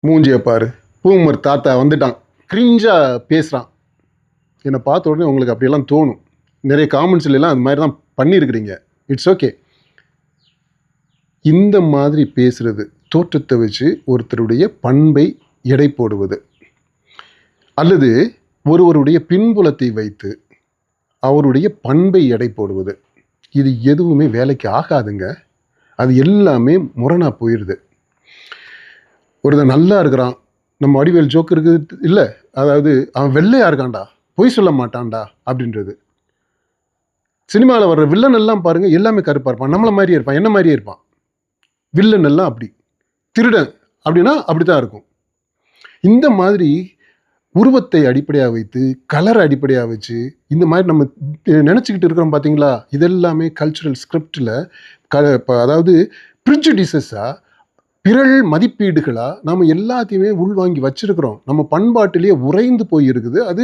மூஞ்சிய பாரு, பூமர் தாத்தா வந்துட்டான். கிரிஞ்சா பேசுறான். என்னை பார்த்த உடனே உங்களுக்கு அப்படியெல்லாம் தோணும். நிறைய காமெண்ட்ஸ்லாம் அது மாதிரி தான் பண்ணியிருக்கிறீங்க. It's okay. இந்த மாதிரி பேசுறது, தோற்றத்தை வச்சு ஒருத்தருடைய பண்பை எடை போடுவது, அல்லது ஒருவருடைய பின்புலத்தை வைத்து அவருடைய பண்பை எடை போடுவது, இது எதுவுமே வேலைக்கு ஆகாதுங்க. அது எல்லாமே முரணா போயிடுது. ஒருத்தன் நல்லா இருக்கிறான், நம்ம வடிவேல் ஜோக்கு இருக்குது இல்லை, அதாவது அவன் வெள்ளையா இருக்கான்டா, பொய் சொல்ல மாட்டான்டா அப்படின்றது. சினிமாவில் வர்ற வில்லன் எல்லாம் பாருங்க, எல்லாமே கருப்பாக இருப்பான், நம்மளை மாதிரியே இருப்பான், என்ன மாதிரியே இருப்பான். வில்லன் எல்லாம் அப்படி. திருடன் அப்படின்னா அப்படித்தான் இருக்கும். இந்த மாதிரி உருவத்தை அடிப்படையாக வைத்து, கலரை அடிப்படையாக வச்சு, இந்த மாதிரி நம்ம நினச்சிக்கிட்டு இருக்கிறோம் பார்த்தீங்களா, இதெல்லாமே கல்ச்சுரல் ஸ்கிரிப்டில் அதாவது ப்ரிஜுடிசஸாக, பிறல் மதிப்பீடுகளாக நாம் எல்லாத்தையுமே உள்வாங்கி வச்சிருக்கிறோம். நம்ம பண்பாட்டிலேயே உறைந்து போயிருக்குது. அது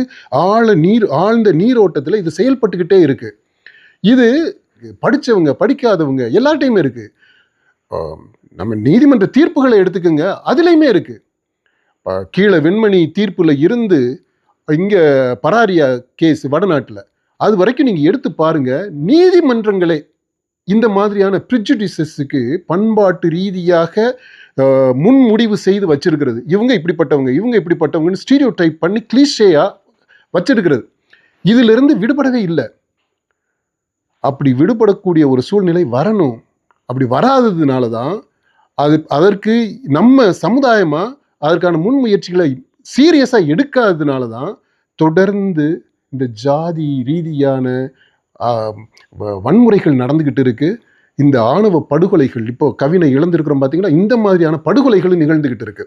ஆழ்ந்த நீரோட்டத்தில் இது செயல்பட்டுக்கிட்டே இருக்கு. இது படித்தவங்க படிக்காதவங்க எல்லார்ட்டையுமே இருக்கு. நம்ம நீதிமன்ற தீர்ப்புகளை எடுத்துக்கோங்க, அதுலேயுமே இருக்கு. கீழே வெண்மணி தீர்ப்புல இருந்து இங்கே பராரியா கேஸ் வடநாட்டில், அது வரைக்கும் நீங்கள் எடுத்து பாருங்க. நீதிமன்றங்களே இந்த மாதிரியான ப்ரிஜுடிசஸுக்கு பண்பாட்டு ரீதியாக முன்முடிவு செய்து வச்சிருக்கிறது. இவங்க இப்படிப்பட்டவங்க, இவங்க இப்படிப்பட்டவங்கன்னு ஸ்டீரியோ டைப் பண்ணி கிளீஷேயா வச்சிருக்கிறது. இதிலிருந்து விடுபடவே இல்லை. அப்படி விடுபடக்கூடிய ஒரு சூழ்நிலை வரணும். அப்படி வராததுனால தான் அதற்கு நம்ம சமுதாயமாக அதற்கான முன்முயற்சிகளை சீரியஸாக எடுக்காததுனால தான் தொடர்ந்து இந்த ஜாதி ரீதியான வன்முறைகள் நடந்துக்கிட்டு இருக்கு. இந்த ஆணவ படுகொலைகள், இப்போ கவினை இழந்திருக்கிறோம் பார்த்தீங்களா, இந்த மாதிரியான படுகொலைகள் நிகழ்ந்துக்கிட்டு இருக்கு.